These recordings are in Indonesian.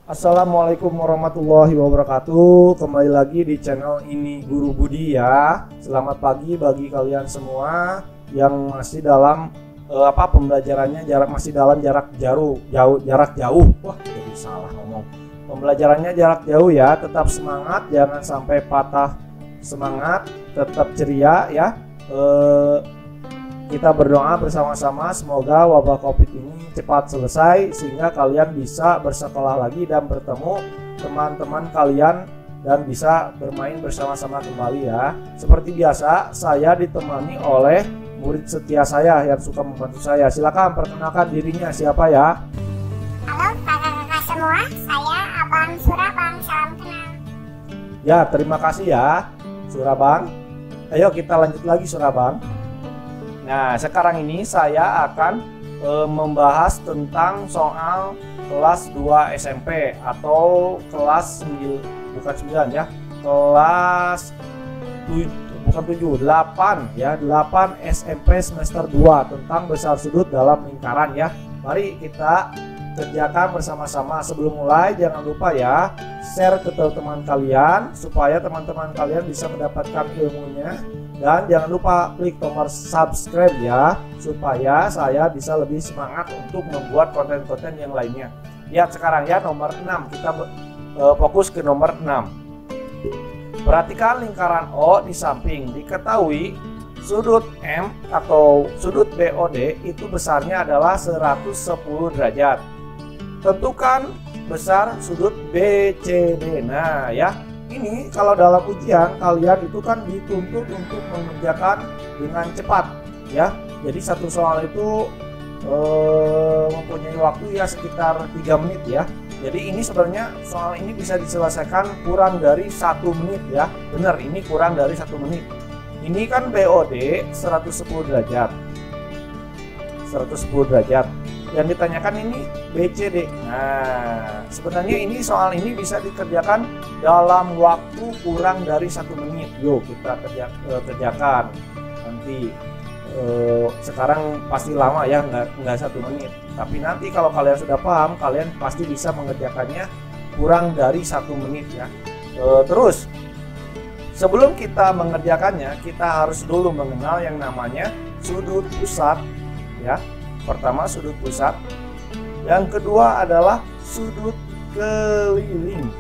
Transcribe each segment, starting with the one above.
Assalamualaikum warahmatullahi wabarakatuh. Kembali lagi di channel ini Guru Budi ya. Selamat pagi bagi kalian semua yang masih dalam pembelajarannya masih dalam jarak jauh. Wah, jadi salah ngomong. Pembelajarannya jarak jauh ya. Tetap semangat, jangan sampai patah semangat, tetap ceria ya. Kita berdoa bersama-sama semoga wabah Covid ini cepat selesai sehingga kalian bisa bersekolah lagi dan bertemu teman-teman kalian dan bisa bermain bersama-sama kembali ya. Seperti biasa, saya ditemani oleh murid setia saya yang suka membantu saya. Silakan perkenalkan dirinya, siapa ya? Halo kakak-kakak semua, saya Abang Surabang, salam kenal. Ya, terima kasih ya Surabang. Ayo kita lanjut lagi Surabang. Nah, sekarang ini saya akan membahas tentang soal kelas 2 SMP atau kelas 8 SMP semester 2 tentang besar sudut dalam lingkaran ya. Mari kita kerjakan bersama-sama. Sebelum mulai jangan lupa ya share ke teman-teman kalian supaya teman-teman kalian bisa mendapatkan ilmunya. Dan jangan lupa klik tombol subscribe ya, supaya saya bisa lebih semangat untuk membuat konten-konten yang lainnya. Lihat sekarang ya nomor 6, kita fokus ke nomor 6. Perhatikan lingkaran O di samping. Diketahui sudut M atau sudut BOD itu besarnya adalah 110 derajat. Tentukan besar sudut BCD. Nah ya, ini kalau dalam ujian kalian itu kan dituntut untuk mengerjakan dengan cepat ya. Jadi satu soal itu mempunyai waktu ya sekitar 3 menit ya. Jadi ini sebenarnya soal ini bisa diselesaikan kurang dari 1 menit ya. Benar, ini kurang dari 1 menit. Ini kan BOD 110 derajat. 110 derajat. Yang ditanyakan ini BCD. Nah, sebenarnya ini soal ini bisa dikerjakan dalam waktu kurang dari 1 menit. Yuk kita kerjakan. Nanti sekarang pasti lama ya, nggak 1 menit. Tapi nanti kalau kalian sudah paham, kalian pasti bisa mengerjakannya kurang dari 1 menit ya. Terus sebelum kita mengerjakannya, kita harus dulu mengenal yang namanya sudut pusat ya. Pertama sudut pusat, yang kedua adalah sudut keliling.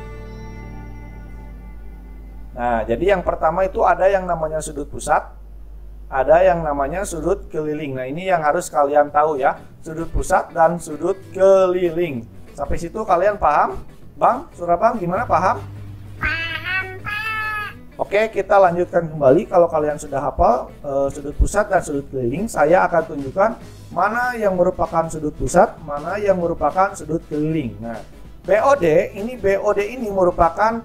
Nah, jadi yang pertama itu ada yang namanya sudut pusat, ada yang namanya sudut keliling. Nah, ini yang harus kalian tahu ya, sudut pusat dan sudut keliling. Sampai situ kalian paham? Bang, Surabang gimana, paham? Paham Pak. Oke, kita lanjutkan kembali. Kalau kalian sudah hafal sudut pusat dan sudut keliling, saya akan tunjukkan mana yang merupakan sudut pusat, mana yang merupakan sudut keliling. Nah, BOD ini merupakan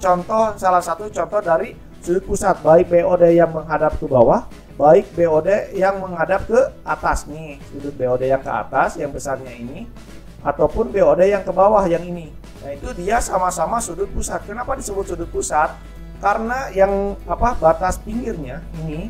salah satu contoh dari sudut pusat, baik BOD yang menghadap ke bawah, baik BOD yang menghadap ke atas nih, sudut BOD yang ke atas yang besarnya ini, ataupun BOD yang ke bawah yang ini. Nah, itu dia sama-sama sudut pusat. Kenapa disebut sudut pusat? Karena yang batas pinggirnya ini,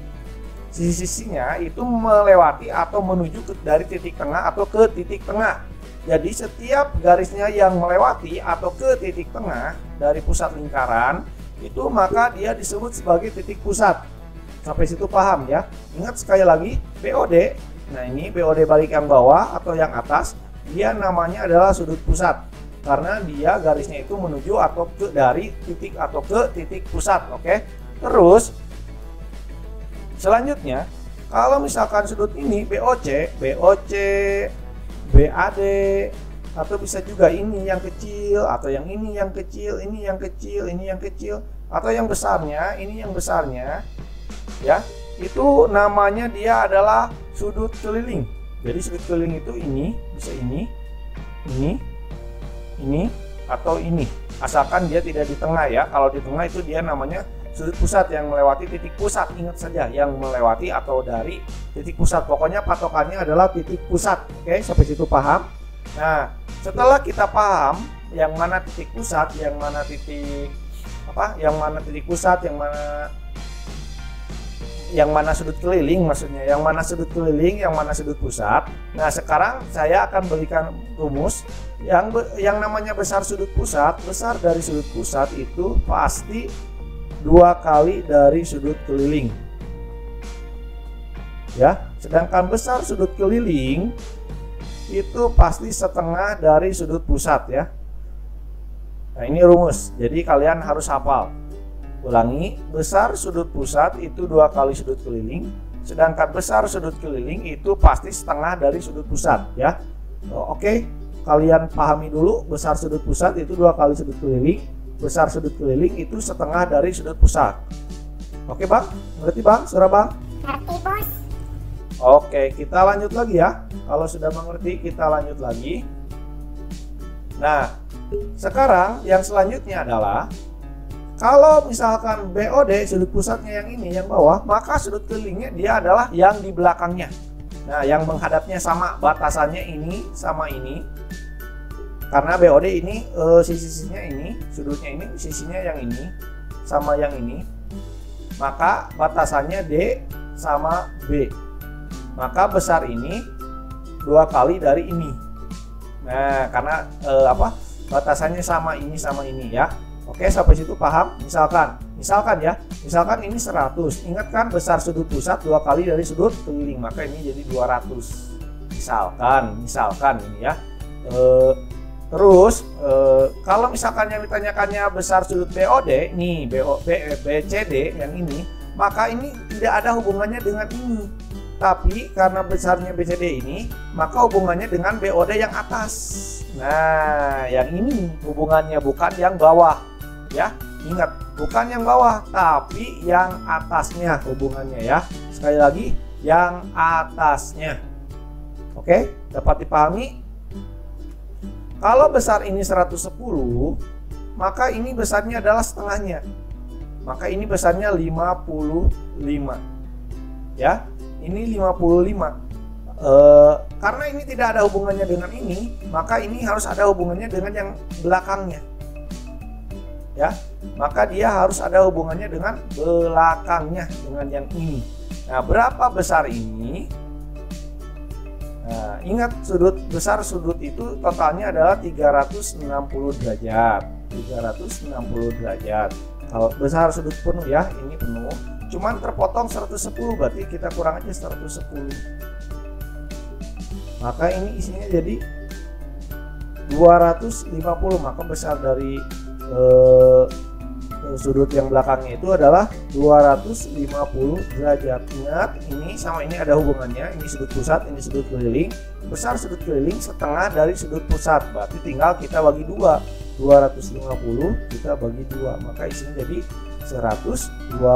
sisi-sisinya itu melewati atau menuju dari titik tengah atau ke titik tengah. Jadi setiap garisnya yang melewati atau ke titik tengah dari pusat lingkaran itu maka dia disebut sebagai titik pusat. Sampai situ paham ya. Ingat sekali lagi BOD. Nah, ini BOD balik yang bawah atau yang atas, dia namanya adalah sudut pusat. Karena dia garisnya itu menuju atau dari titik atau ke titik pusat. Oke. Terus selanjutnya, kalau misalkan sudut ini BOC, BAD, atau bisa juga ini yang kecil, atau yang ini yang kecil, ini yang kecil, ini yang kecil, atau yang besarnya, ini yang besarnya, ya, itu namanya dia adalah sudut keliling. Jadi sudut keliling itu ini, bisa ini, atau ini. Asalkan dia tidak di tengah ya. Kalau di tengah itu dia namanya sudut pusat yang melewati titik pusat. Ingat saja, yang melewati atau dari titik pusat. Pokoknya patokannya adalah titik pusat. Oke, sampai situ paham? Nah, setelah kita paham yang mana titik pusat, yang mana titik pusat, yang mana yang mana sudut keliling, maksudnya yang mana sudut keliling, yang mana sudut pusat. Nah, sekarang saya akan berikan rumus yang namanya besar sudut pusat. Besar dari sudut pusat itu pasti 2 kali dari sudut keliling. Ya, sedangkan besar sudut keliling itu pasti setengah dari sudut pusat ya. Nah, ini rumus. Jadi kalian harus hafal. Ulangi, besar sudut pusat itu 2 kali sudut keliling, sedangkan besar sudut keliling itu pasti setengah dari sudut pusat ya. Oke, kalian pahami dulu, besar sudut pusat itu 2 kali sudut keliling, besar sudut keliling itu setengah dari sudut pusat. Oke Bang, ngerti Bang? Surah Bang? Ngerti bos. Oke, kita lanjut lagi ya. Kalau sudah mengerti, kita lanjut lagi. Nah, sekarang yang selanjutnya adalah kalau misalkan BOD sudut pusatnya yang ini, yang bawah, maka sudut kelilingnya dia adalah yang di belakangnya. Nah, yang menghadapnya sama, batasannya ini sama ini. Karena BOD ini sisi-sisinya ini, sudutnya ini, sisinya yang ini sama yang ini. Maka batasannya D sama B. Maka besar ini 2 kali dari ini. Nah, karena batasannya sama ini ya. Oke, sampai situ paham? Misalkan ya, misalkan ini 100. Ingat kan besar sudut pusat 2 kali dari sudut keliling, maka ini jadi 200. Misalkan ini ya. Terus kalau misalkan yang ditanyakannya besar sudut BOD, nih BCD yang ini, maka ini tidak ada hubungannya dengan ini. Tapi karena besarnya BCD ini, maka hubungannya dengan BOD yang atas. Nah, yang ini hubungannya, bukan yang bawah. Ya, ingat, bukan yang bawah, tapi yang atasnya hubungannya ya. Sekali lagi, yang atasnya. Oke, dapat dipahami? Kalau besar ini 110, maka ini besarnya adalah setengahnya. Maka ini besarnya 55. Ya, ini 55. Karena ini tidak ada hubungannya dengan ini, maka ini harus ada hubungannya dengan yang belakangnya. Ya, maka dia harus ada hubungannya dengan belakangnya, dengan yang ini. Nah, berapa besar ini? Nah, ingat, besar sudut itu totalnya adalah 360 derajat. 360 derajat. Kalau besar sudut penuh ya, ini penuh. Cuman terpotong 110, berarti kita kurang aja 110. Maka ini isinya jadi 250. Maka besar dari sudut yang belakangnya itu adalah 250 derajat. Ingat, ini sama ini ada hubungannya. Ini sudut pusat, ini sudut keliling. Besar sudut keliling setengah dari sudut pusat, berarti tinggal kita bagi 2. 250 kita bagi 2, maka isinya jadi 125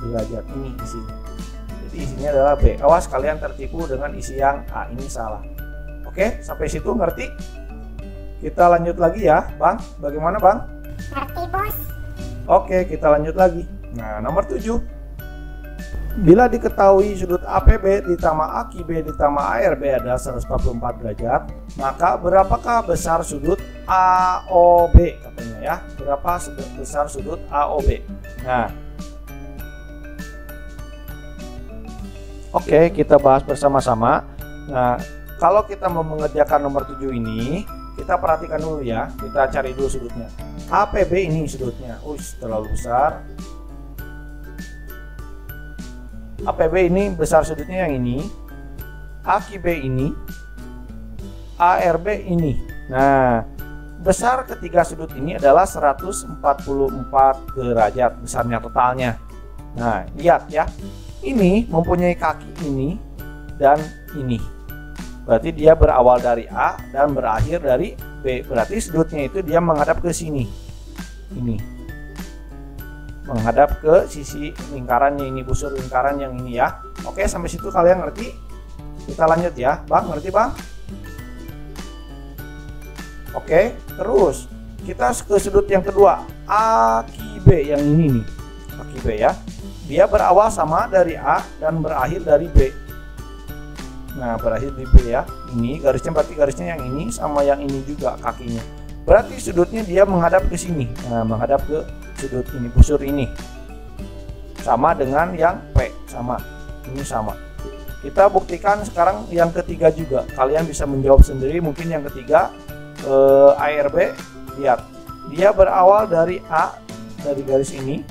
derajat. Ini isinya. Jadi isinya adalah B. Awas kalian tertipu dengan isi yang A, ini salah. Oke, sampai situ ngerti? Kita lanjut lagi ya, Bang. Bagaimana, Bang? Ngerti bos. Oke, kita lanjut lagi. Nah, nomor 7. Bila diketahui sudut APB ditambah AQB ditambah ARB adalah 144 derajat, maka berapakah besar sudut AOB katanya ya? Berapa besar sudut AOB? Nah, oke, kita bahas bersama-sama. Nah, kalau kita mau mengerjakan nomor 7 ini, kita perhatikan dulu ya. Kita cari dulu sudutnya. APB ini sudutnya, terlalu besar. APB ini besar sudutnya yang ini, AQB ini, ARB ini. Nah, besar ketiga sudut ini adalah 144 derajat besarnya totalnya. Nah, lihat ya, ini mempunyai kaki ini dan ini. Berarti dia berawal dari A dan berakhir dari B. Berarti sudutnya itu dia menghadap ke sini. Ini menghadap ke sisi lingkarannya ini, busur lingkaran yang ini ya. Oke, sampai situ kalian ngerti? Kita lanjut ya, Bang. Ngerti, Bang? Oke, terus kita ke sudut yang kedua, AQB yang ini nih. AQB ya. Dia berawal sama dari A dan berakhir dari B. Nah, berakhir di B ya. Ini garisnya berarti garisnya yang ini sama yang ini juga kakinya. Berarti sudutnya dia menghadap ke sini. Nah, menghadap ke sudut ini, busur ini. sama dengan yang P, sama. Ini sama. Kita buktikan sekarang yang ketiga juga. Kalian bisa menjawab sendiri. Mungkin yang ketiga ARB, lihat. Dia berawal dari A, dari garis ini,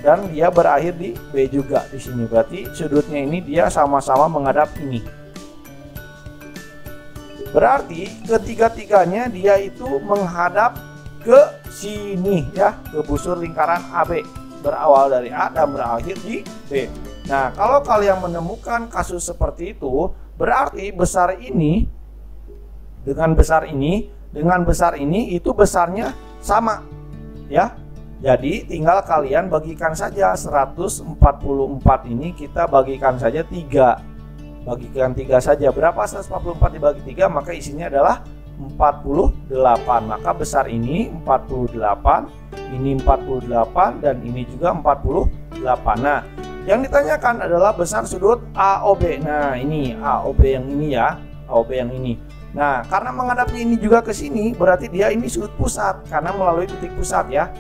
dan dia berakhir di B juga di sini. Berarti sudutnya ini dia sama-sama menghadap ini. Berarti ketiga-tiganya dia itu menghadap ke sini ya, ke busur lingkaran AB. Berawal dari A dan berakhir di B. Nah, kalau kalian menemukan kasus seperti itu, berarti besar ini dengan besar ini dengan besar ini itu besarnya sama ya. Jadi tinggal kalian bagikan saja 144 ini, kita bagikan saja 3. Bagikan 3 saja. Berapa 144 dibagi 3? Maka isinya adalah 48. Maka besar ini 48, ini 48, dan ini juga 48. Nah, yang ditanyakan adalah besar sudut AOB. Nah, ini AOB yang ini ya, AOB yang ini. Nah, karena menghadapnya ini juga ke sini, berarti dia ini sudut pusat karena melalui titik pusat ya.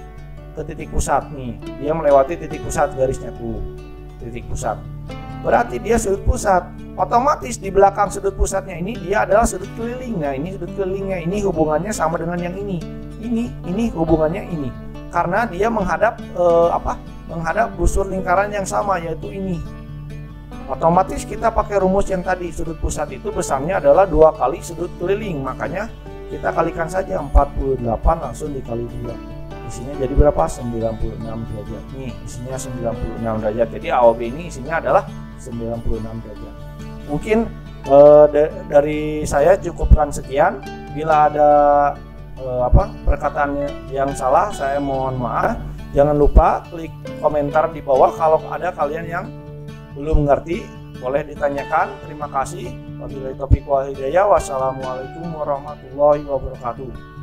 Ke titik pusat nih, dia melewati titik pusat, garisnya tuh, titik pusat. Berarti dia sudut pusat. Otomatis di belakang sudut pusatnya ini dia adalah sudut keliling. Nah, ini sudut kelilingnya ini hubungannya sama dengan yang ini. Ini hubungannya ini. Karena dia menghadap menghadap busur lingkaran yang sama, yaitu ini. Otomatis kita pakai rumus yang tadi, sudut pusat itu besarnya adalah 2 kali sudut keliling. Makanya kita kalikan saja 48 langsung dikali 2. Isinya jadi berapa? 96 derajat. Nih, isinya 96 derajat. Jadi AOB ini isinya adalah 96 derajat. Mungkin dari saya cukupkan sekian. Bila ada perkataannya yang salah, saya mohon maaf. Jangan lupa klik komentar di bawah kalau ada kalian yang belum mengerti, boleh ditanyakan. Terima kasih. Wabillahi taufiq wal hidayah. Wassalamualaikum warahmatullahi wabarakatuh.